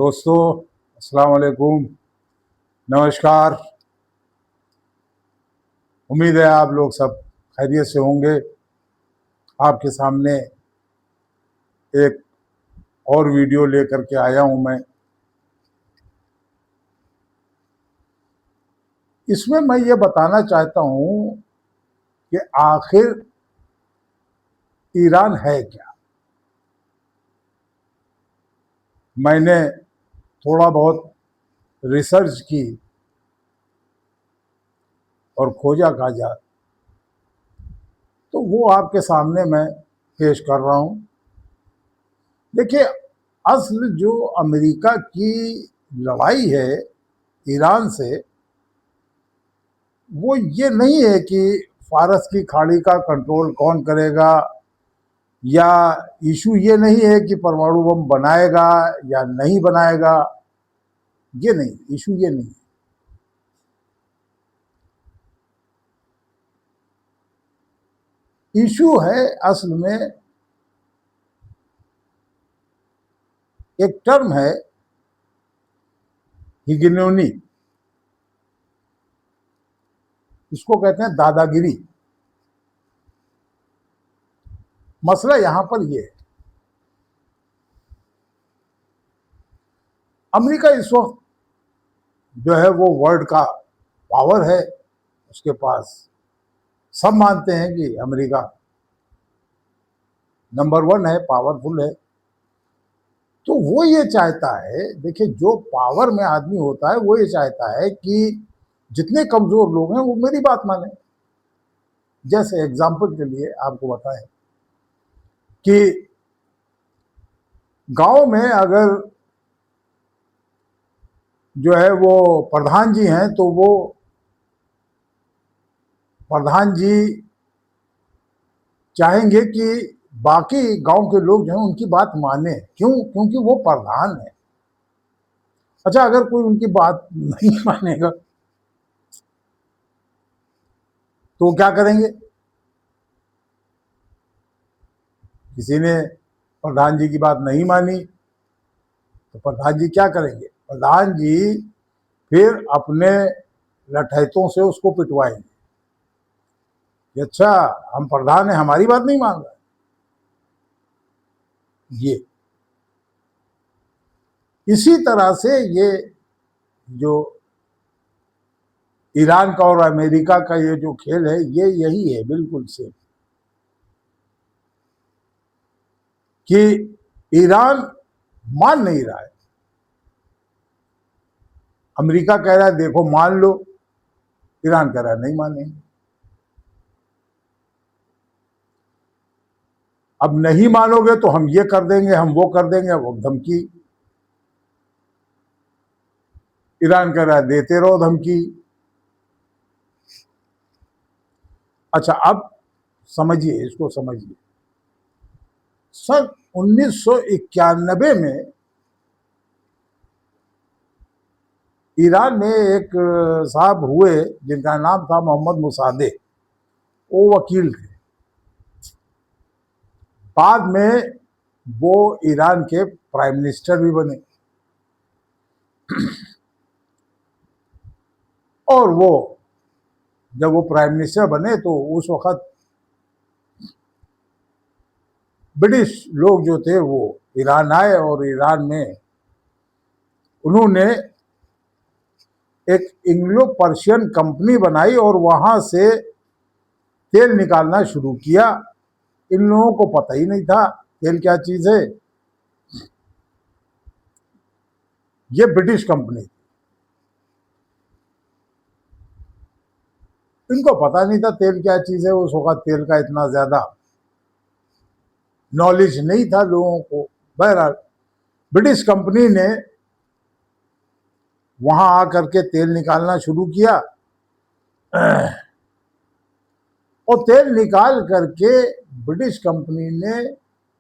दोस्तों, अस्सलाम वालेकुम, नमस्कार। उम्मीद है आप लोग सब खैरियत से होंगे। आपके सामने एक और वीडियो लेकर के आया हूं मैं। इसमें मैं ये बताना चाहता हूं कि आखिर ईरान है क्या। मैंने थोड़ा बहुत रिसर्च की और खोजा खाजा, तो वो आपके सामने मैं पेश कर रहा हूं। देखिए, असल जो अमेरिका की लड़ाई है ईरान से, वो ये नहीं है कि फारस की खाड़ी का कंट्रोल कौन करेगा, या इशू ये नहीं है कि परमाणु बम बनाएगा या नहीं बनाएगा। ये नहीं, इशू ये नहीं। इशू है असल में एक टर्म है, हिगेमोनी। इसको कहते हैं दादागिरी। मसला यहां पर ये है, अमेरिका इस वक्त जो है वो वर्ल्ड का पावर है। उसके पास सब मानते हैं कि अमेरिका नंबर 1 है, पावरफुल है। तो वो ये चाहता है, देखिए, जो पावर में आदमी होता है वो ये चाहता है कि जितने कमजोर लोग हैं वो मेरी बात माने। जैसे एग्जाम्पल के लिए आपको बताएं कि गांव में अगर जो है वो प्रधान जी हैं, तो वो प्रधान जी चाहेंगे कि बाकी गांव के लोग जो हैं उनकी बात माने। क्यों? क्योंकि वो प्रधान है। अच्छा, अगर कोई उनकी बात नहीं मानेगा तो क्या करेंगे? किसी ने प्रधान जी की बात नहीं मानी तो प्रधान जी क्या करेंगे? प्रधान जी फिर अपने लठैतों से उसको पिटवाएंगे कि अच्छा, हम प्रधान हैं, हमारी बात नहीं मान रहा। ये इसी तरह से ये जो ईरान का और अमेरिका का ये जो खेल है, ये यही है बिल्कुल से, कि ईरान मान नहीं रहा है। अमेरिका कह रहा है देखो मान लो, ईरान कह रहा है नहीं मानेंगे। अब नहीं मानोगे तो हम ये कर देंगे, हम वो कर देंगे, वो धमकी। ईरान कह रहा है देते रहो धमकी। अच्छा, अब समझिए, इसको समझिए। सन 1991 में ईरान में एक साहब हुए जिनका नाम था मोहम्मद मुसादे। वो वकील थे। बाद में वो ईरान के प्राइम मिनिस्टर भी बने। और वो जब वो प्राइम मिनिस्टर बने तो उस वक्त ब्रिटिश लोग जो थे वो ईरान आए, और ईरान में उन्होंने एक इंग्लो पर्शियन कंपनी बनाई और वहां से तेल निकालना शुरू किया। इन लोगों को पता ही नहीं था तेल क्या चीज है। ये ब्रिटिश कंपनी, इनको पता नहीं था तेल क्या चीज है। उस वक्त तेल का इतना ज्यादा नॉलेज नहीं था लोगों को। बहरहाल, ब्रिटिश कंपनी ने वहां आकर के तेल निकालना शुरू किया, और तेल निकाल करके ब्रिटिश कंपनी ने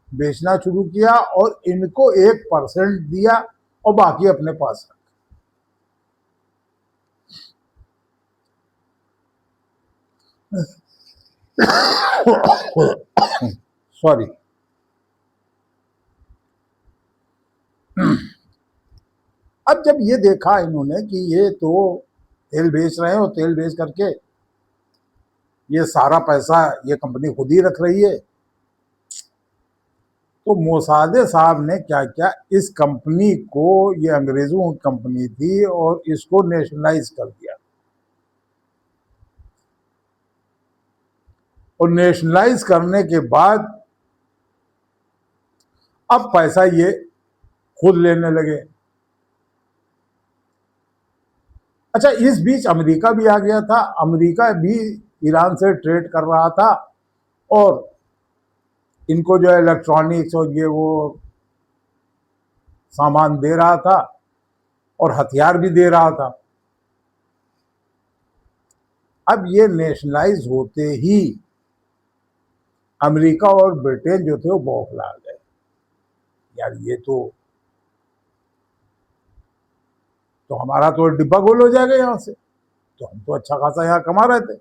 बेचना शुरू किया, और इनको 1% दिया और बाकी अपने पास रखा। सॉरी। अब जब ये देखा इन्होंने कि ये तो तेल बेच रहे हैं और तेल बेच करके ये सारा पैसा ये कंपनी खुद ही रख रही है, तो मोसादे साहब ने क्या किया, इस कंपनी को, ये अंग्रेजों की कंपनी थी और इसको नेशनलाइज कर दिया। और नेशनलाइज करने के बाद अब पैसा ये खुद लेने लगे। अच्छा, इस बीच अमेरिका भी आ गया था। अमेरिका भी ईरान से ट्रेड कर रहा था और इनको जो है इलेक्ट्रॉनिक्स और ये वो सामान दे रहा था और हथियार भी दे रहा था। अब ये नेशनलाइज होते ही अमेरिका और ब्रिटेन जो थे वो बौखला गए, यार ये तो हमारा तो डिब्बा गोल हो जाएगा यहाँ से, तो हम तो अच्छा खासा यहाँ कमा रहे थे।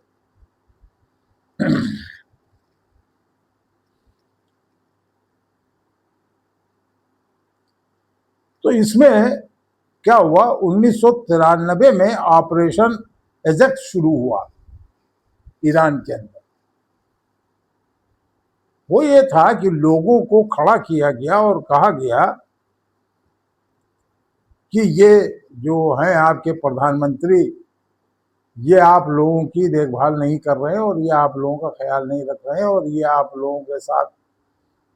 तो इसमें क्या हुआ, 1993 में ऑपरेशन एजेक्ट शुरू हुआ ईरान के अंदर। वो ये था कि लोगों को खड़ा किया गया और कहा गया कि ये जो हैं आपके प्रधानमंत्री, ये आप लोगों की देखभाल नहीं कर रहे हैं और ये आप लोगों का ख्याल नहीं रख रहे हैं और ये आप लोगों के साथ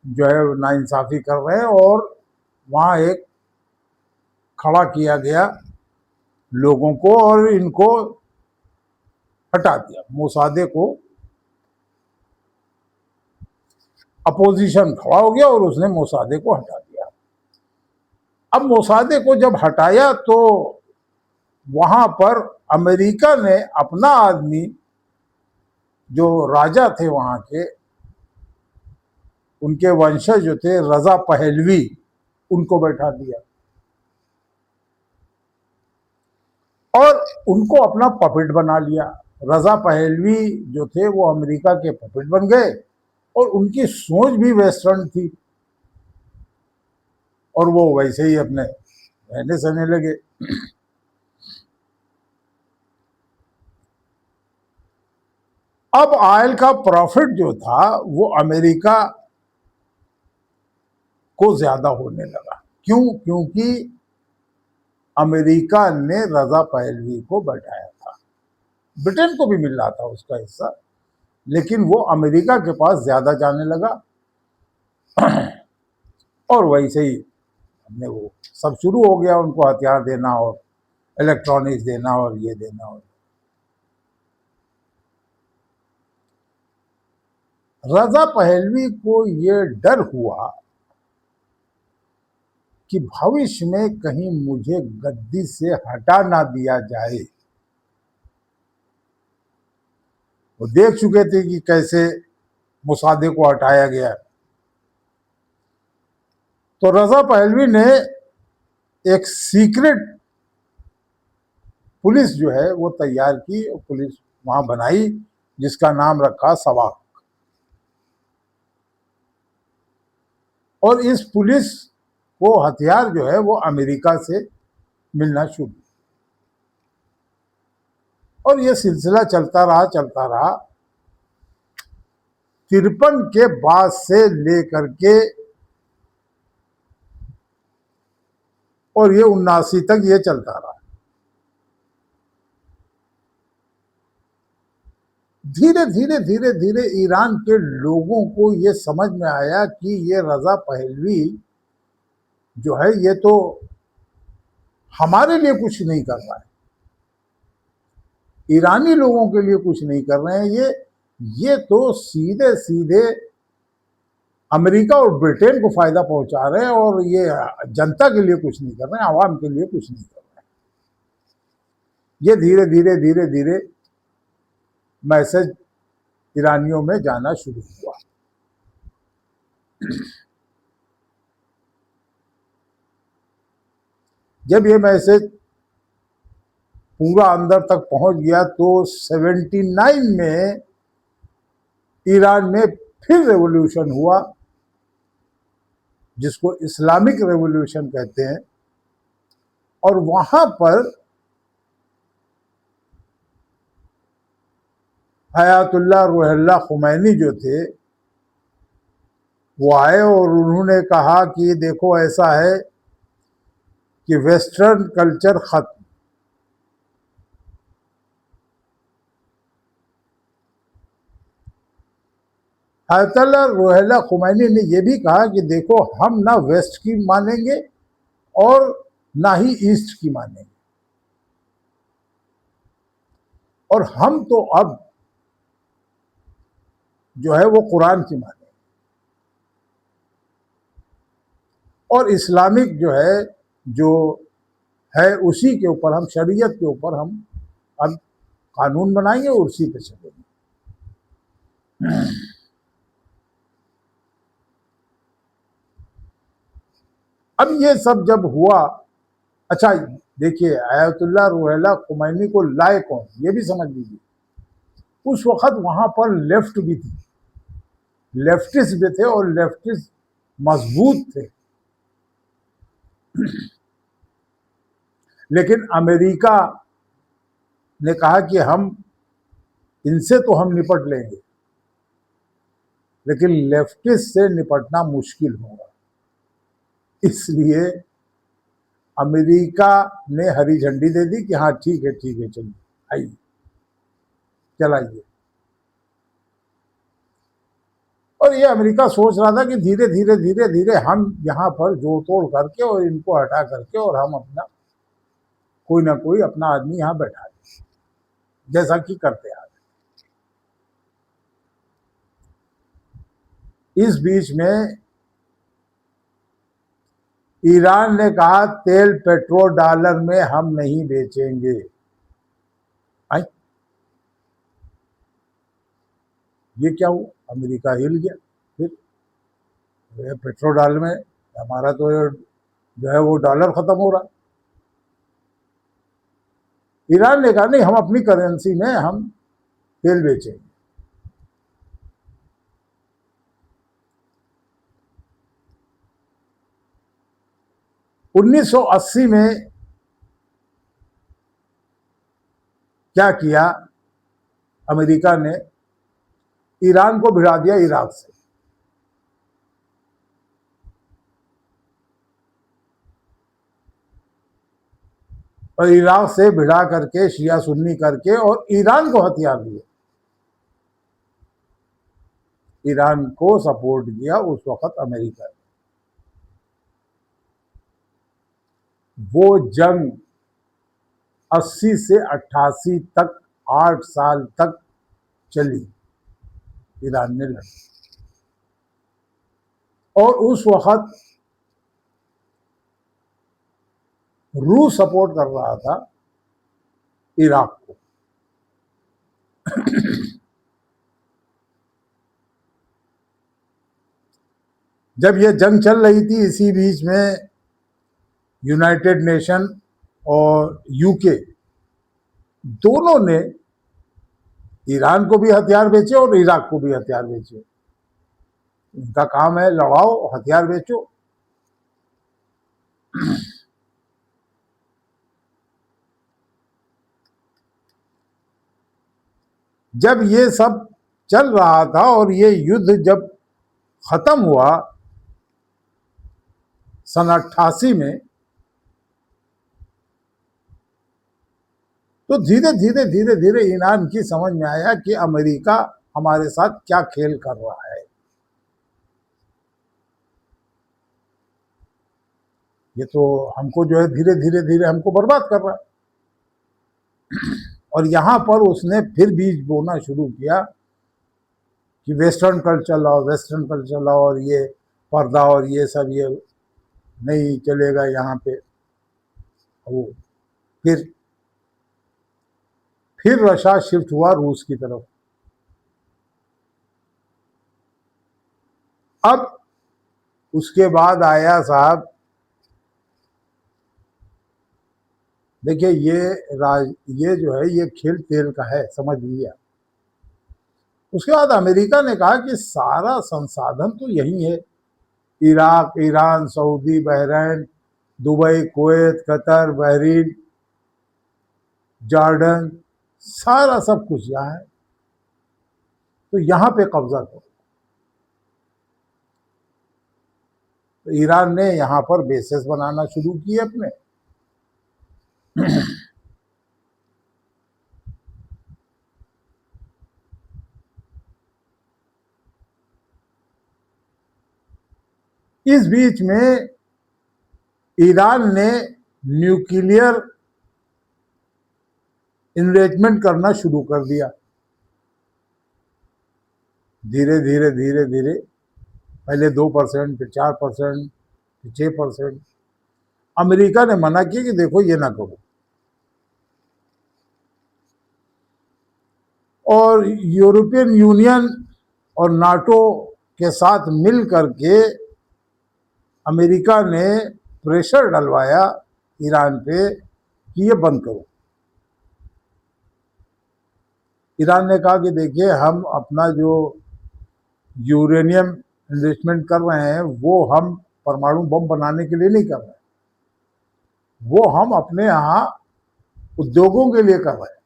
जो है नाइंसाफी कर रहे हैं। और वहाँ एक खड़ा किया गया लोगों को और इनको हटा दिया। मोसादे को अपोजिशन खड़ा हो गया और उसने मोसादे को हटा दिया। अब मोसादे को जब हटाया तो वहां पर अमेरिका ने अपना आदमी, जो राजा थे वहां के, उनके वंशज जो थे रजा पहलवी, उनको बैठा दिया और उनको अपना पपेट बना लिया। रजा पहलवी जो थे वो अमेरिका के पपेट बन गए और उनकी सोच भी वेस्टर्न थी और वो वैसे ही अपने रहने सहने लगे। अब ऑयल का प्रॉफिट जो था वो अमेरिका को ज्यादा होने लगा। क्यों? क्योंकि अमेरिका ने रजा पहलवी को बैठाया था। ब्रिटेन को भी मिल रहा था उसका हिस्सा, लेकिन वो अमेरिका के पास ज्यादा जाने लगा और वैसे ही हमने वो सब शुरू हो गया, उनको हथियार देना और इलेक्ट्रॉनिक्स देना और ये देना। और रजा पहलवी को ये डर हुआ कि भविष्य में कहीं मुझे गद्दी से हटा ना दिया जाए। वो देख चुके थे कि कैसे मुसादे को हटाया गया। तो रजा पहलवी ने एक सीक्रेट पुलिस जो है वो तैयार की, पुलिस वहां बनाई जिसका नाम रखा सवाक। और इस पुलिस को हथियार जो है वो अमेरिका से मिलना शुरू। और ये सिलसिला चलता रहा 53 के बाद से लेकर के और ये 79 तक ये चलता रहा। धीरे धीरे ईरान के लोगों को ये समझ में आया कि ये रजा पहलवी जो है ये तो हमारे लिए कुछ नहीं कर रहा है, ईरानी लोगों के लिए कुछ नहीं कर रहे हैं। ये तो सीधे सीधे अमेरिका और ब्रिटेन को फायदा पहुंचा रहे हैं और ये जनता के लिए कुछ नहीं कर रहे हैं, आवाम के लिए कुछ नहीं कर रहे हैं। ये धीरे धीरे मैसेज ईरानियों में जाना शुरू हुआ। जब ये मैसेज पूरा अंदर तक पहुंच गया तो 79 में ईरान में फिर रेवोल्यूशन हुआ, जिसको इस्लामिक रेवोल्यूशन कहते हैं। और वहां पर आयतुल्लाह रूहुल्लाह खुमैनी जो थे वो आए और उन्होंने कहा कि देखो ऐसा है कि वेस्टर्न कल्चर खत्म। आयतुल्लाह रूहुल्लाह खुमैनी ने यह भी कहा कि देखो हम ना वेस्ट की मानेंगे और ना ही ईस्ट की मानेंगे, और हम तो अब जो है वो कुरान की मानेंगे, और इस्लामिक जो है जो है उसी के ऊपर हम, शरीयत के ऊपर हम अब कानून बनाएंगे और उसी पे चलेंगे। अब ये सब जब हुआ, अच्छा देखिए आयतुल्लाह रूहुल्लाह खुमैनी को लाए कौन, ये भी समझ लीजिए। उस वक्त वहां पर लेफ्ट भी थी, लेफ्टिस्ट भी थे और लेफ्टिस्ट मजबूत थे, लेकिन अमेरिका ने कहा कि हम इनसे तो हम निपट लेंगे, लेकिन लेफ्टिस्ट से निपटना मुश्किल होगा। इसलिए अमेरिका ने हरी झंडी दे दी कि हाँ ठीक है चलिए आइए चलाइए। और ये अमेरिका सोच रहा था कि धीरे धीरे धीरे धीरे हम यहाँ पर जोड़ तोड़ करके और इनको हटा करके और हम अपना कोई ना कोई अपना आदमी यहाँ बैठा दें, जैसा कि करते आ रहे। इस बीच में ईरान ने कहा तेल पेट्रोल डॉलर में हम नहीं बेचेंगे। आई ये क्या हुआ, अमेरिका हिल गया। फिर पेट्रोल डॉलर में हमारा तो जो है वो डॉलर खत्म हो रहा। ईरान ने कहा नहीं, हम अपनी करेंसी में हम तेल बेचेंगे। उन्नीस सौ 80 में क्या किया अमेरिका ने, ईरान को भिड़ा दिया इराक से। और इराक से भिड़ा करके शिया सुन्नी करके और ईरान को हथियार दिए। ईरान को सपोर्ट किया उस वक्त अमेरिका ने। वो जंग 80 से 88 तक 8 साल तक चली, ईरान ने लड़ी। और उस वक्त रूस सपोर्ट कर रहा था इराक को। जब ये जंग चल रही थी, इसी बीच में यूनाइटेड नेशन और यूके दोनों ने ईरान को भी हथियार बेचे और इराक को भी हथियार बेचे। उनका काम है लड़ाओ हथियार बेचो। जब ये सब चल रहा था और ये युद्ध जब खत्म हुआ सन 88 में, तो धीरे धीरे धीरे धीरे ईरान की समझ में आया कि अमेरिका हमारे साथ क्या खेल कर रहा है। ये तो हमको जो है धीरे धीरे धीरे हमको बर्बाद कर रहा है। और यहां पर उसने फिर बीज बोना शुरू किया कि वेस्टर्न कल्चर लाओ, वेस्टर्न कल्चर लाओ, और ये पर्दा और ये सब ये नहीं चलेगा यहाँ पे। वो फिर रशा शिफ्ट हुआ रूस की तरफ। अब उसके बाद आया साहब, देखिए ये जो है ये खेल तेल का है, समझ लिया। उसके बाद अमेरिका ने कहा कि सारा संसाधन तो यही है, Iraq, Iran, Saudi, Bahrain, Dubai, Kuwait, Qatar, Bahrain, Jordan, सारा सब कुछ यहाँ है। तो यहाँ पे कब्जा करो। तो ईरान ने यहाँ पर बेसेस बनाना शुरू किए अपने। इस बीच में ईरान ने न्यूक्लियर इन्वेस्टमेंट करना शुरू कर दिया। धीरे धीरे धीरे धीरे, पहले 2%, फिर 4%, फिर 6%। अमेरिका ने मना किया कि देखो ये ना करो। और यूरोपियन यूनियन और नाटो के साथ मिल करके अमेरिका ने प्रेशर डलवाया ईरान पे कि ये बंद करो। ईरान ने कहा कि देखिए, हम अपना जो यूरेनियम इन्वेस्टमेंट कर रहे हैं वो हम परमाणु बम बनाने के लिए नहीं कर रहे हैं, वो हम अपने यहाँ उद्योगों के लिए कर रहे हैं।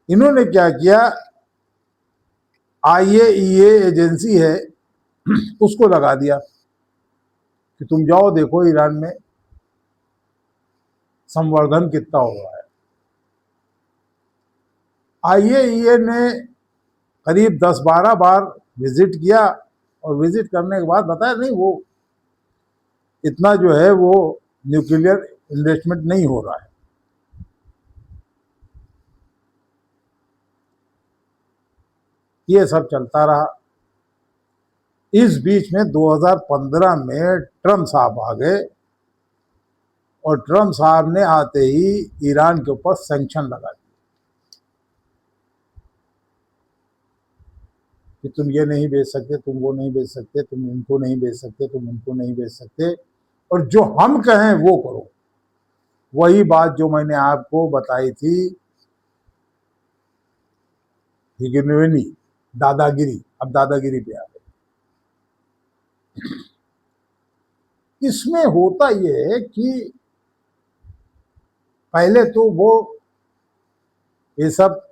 इन्होंने क्या किया, IAEA एजेंसी है उसको लगा दिया कि तुम जाओ देखो ईरान में संवर्धन कितना हो रहा है। IAEA ने करीब 10-12 बार विजिट किया और विजिट करने के बाद बताया नहीं, वो इतना जो है वो न्यूक्लियर इन्वेस्टमेंट नहीं हो रहा है। ये सब चलता रहा। इस बीच में 2015 में ट्रम्प साहब आ गए और ट्रम्प साहब ने आते ही ईरान के ऊपर सैंक्शन लगा दिए कि तुम ये नहीं बेच सकते, तुम वो नहीं बेच सकते, तुम इनको नहीं बेच सकते, तुम उनको नहीं बेच सकते, और जो हम कहें वो करो। वही बात जो मैंने आपको बताई थी, हिगेमनी, दादागिरी। अब दादागिरी पे आ गए। इसमें होता यह है कि पहले तो वो ये सब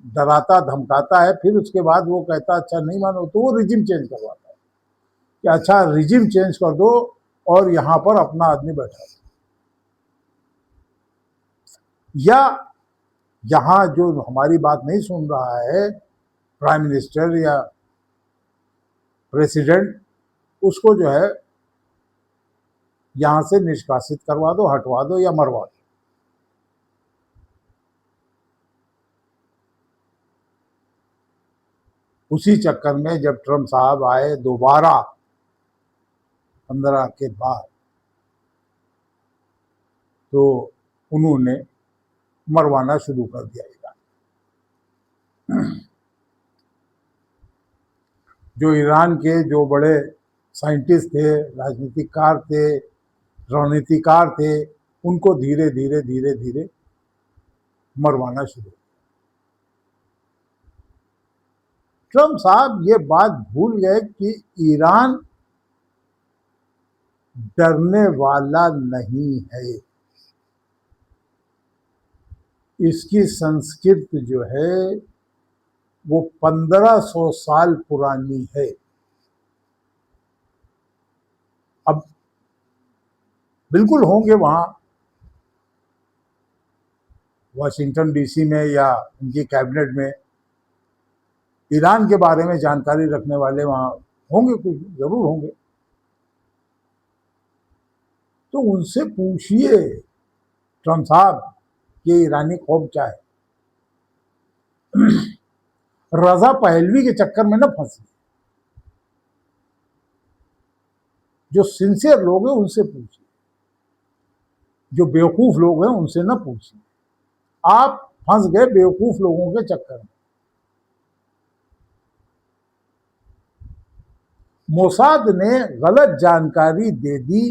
डराता धमकाता है, फिर उसके बाद वो कहता अच्छा नहीं मानो तो वो रिजिम चेंज करवाता है कि अच्छा रिजिम चेंज कर दो और यहां पर अपना आदमी बैठा दो। या यहां जो हमारी बात नहीं सुन रहा है प्राइम मिनिस्टर या प्रेसिडेंट, उसको जो है यहां से निष्कासित करवा दो, हटवा दो या मरवा दो। उसी चक्कर में जब ट्रम्प साहब आए दोबारा 15 के बाद, तो उन्होंने मरवाना शुरू कर दिया ईरान। जो ईरान के जो बड़े साइंटिस्ट थे, राजनीतिकार थे, रणनीतिकार थे, उनको धीरे धीरे धीरे धीरे मरवाना शुरू। ट्रम्प साहब ये बात भूल गए कि ईरान डरने वाला नहीं है। इसकी संस्कृति जो है वो 1500 साल पुरानी है। अब बिल्कुल होंगे वहां वाशिंगटन DC में या उनकी कैबिनेट में ईरान के बारे में जानकारी रखने वाले, वहां होंगे, कुछ जरूर होंगे। तो उनसे पूछिए ट्रम्प साहब कि ईरानी कौम क्या है। रजा पहलवी के चक्कर में न फंसी। जो सिंसियर लोग हैं उनसे पूछिए, जो बेवकूफ लोग हैं उनसे न पूछिए। आप फंस गए बेवकूफ लोगों के चक्कर में। मोसाद ने गलत जानकारी दे दी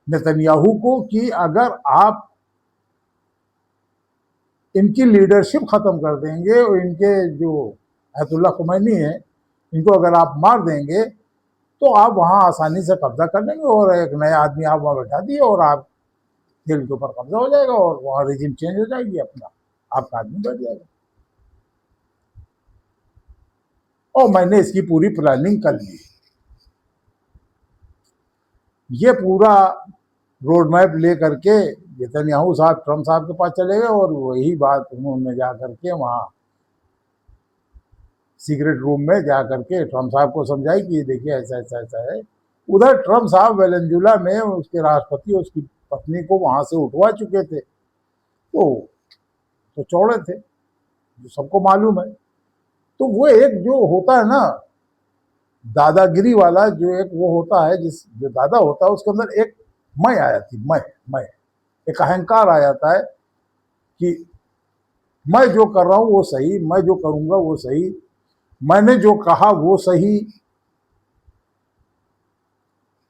नेतन्याहू को कि अगर आप इनकी लीडरशिप खत्म कर देंगे और इनके जो अयतुल्लाह खुमैनी है इनको अगर आप मार देंगे तो आप वहाँ आसानी से कब्जा कर लेंगे और एक नया आदमी आप वहाँ बैठा दिए और आप जेल के ऊपर कब्जा हो जाएगा और वहाँ रिजिम चेंज हो जाएगी, अपना आपका आदमी बैठ जाएगा। और मैंने इसकी पूरी प्लानिंग कर ली। ये पूरा रोड मैप ले करके नेतन्याहू साहब ट्रम्प साहब के पास चले गए और वही बात उन्होंने जा करके वहाँ सीक्रेट रूम में जा करके ट्रम्प साहब को समझाई कि देखिए ऐसा ऐसा ऐसा है। उधर ट्रम्प साहब वेनेजुएला में उसके राष्ट्रपति उसकी पत्नी को वहां से उठवा चुके थे, तो चौड़े थे, जो सबको मालूम है। तो वो एक जो होता है ना दादागिरी वाला, जो एक वो होता है, जो दादा होता है उसके अंदर एक मैं आ जाती, मैं एक अहंकार आ जाता है कि मैं जो कर रहा हूं वो सही, मैं जो करूंगा वो सही, मैंने जो कहा वो सही।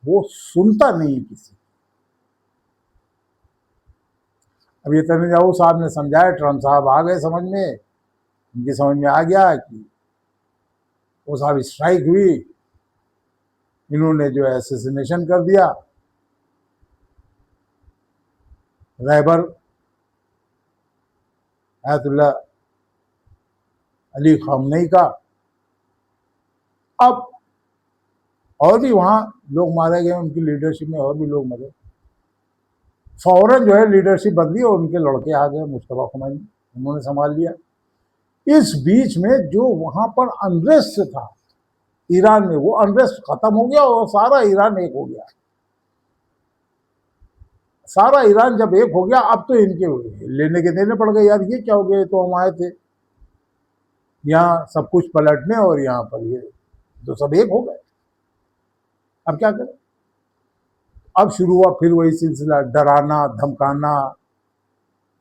वो सुनता नहीं किसी। अब ये नेतन्याहू साहब ने समझाया, ट्रम्प साहब आ गए समझ में, उनकी समझ में आ गया कि वो साहब स्ट्राइक हुई, इन्होंने जो है एसेसिनेशन कर दिया रहबर आयतुल्लाह अली खामनेई का। अब और भी वहां लोग मारे गए, उनकी लीडरशिप में और भी लोग मरे। फौरन जो है लीडरशिप बदली और उनके लड़के आ गए, मुस्तफा खुमैनी, उन्होंने संभाल लिया। इस बीच में जो वहां पर अनरेस्ट था ईरान में, वो अनरेस्ट खत्म हो गया और सारा ईरान एक हो गया। सारा ईरान जब एक हो गया, अब तो इनके लेने के देने पड़ गए। यार ये क्या हो गया, तो हम आए थे यहाँ सब कुछ पलटने और यहाँ पर ये तो सब एक हो गए, अब क्या करें। अब शुरू हुआ फिर वही सिलसिला, डराना धमकाना,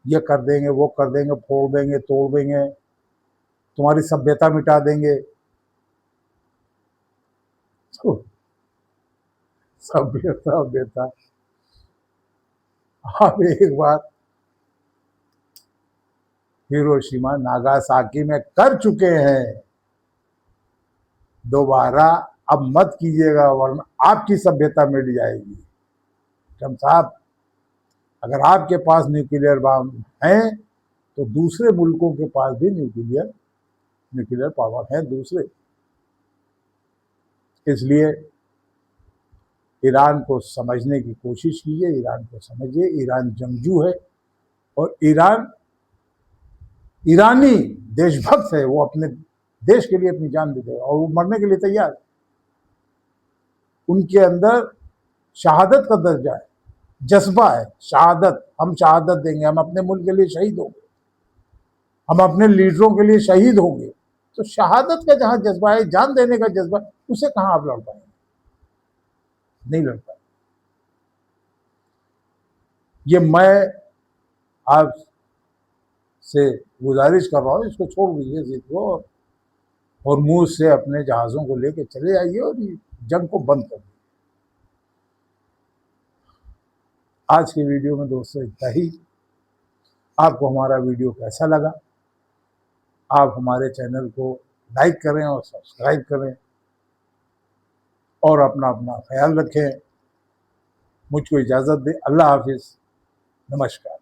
ये कर देंगे वो कर देंगे, फोड़ देंगे तोड़ देंगे, तुम्हारी सभ्यता मिटा देंगे। तो सभ्यता अब एक बात हिरोशिमा नागासाकी में कर चुके हैं, दोबारा अब मत कीजिएगा वरना आपकी सभ्यता मिट जाएगी। ट्रम्प साहब, अगर आपके पास न्यूक्लियर बम है तो दूसरे मुल्कों के पास भी न्यूक्लियर पावर है दूसरे। इसलिए ईरान को समझने की कोशिश कीजिए, ईरान को समझिए। ईरान जंगजू है और ईरानी देशभक्त है, वो अपने देश के लिए अपनी जान दे देगा और वो मरने के लिए तैयार है। उनके अंदर शहादत का दर्जा है, जज्बा है, शहादत, हम शहादत देंगे, हम अपने मुल्क के लिए शहीद होंगे, हम अपने लीडरों के लिए शहीद होंगे। तो शहादत का जहां जज्बा है, जान देने का जज्बा, उसे कहां आप लड़ पाएंगे, नहीं लड़ पाएंगे। ये मैं आपसे गुजारिश कर रहा हूं, इसको छोड़ दीजिए जिद को और मुंह से अपने जहाजों को लेकर चले आइए और जंग को बंद कर दीजिए। आज की वीडियो में दोस्तों इतना ही। आपको हमारा वीडियो कैसा लगा, आप हमारे चैनल को लाइक करें और सब्सक्राइब करें और अपना अपना ख्याल रखें। मुझको इजाज़त दें। अल्लाह हाफिज़, नमस्कार।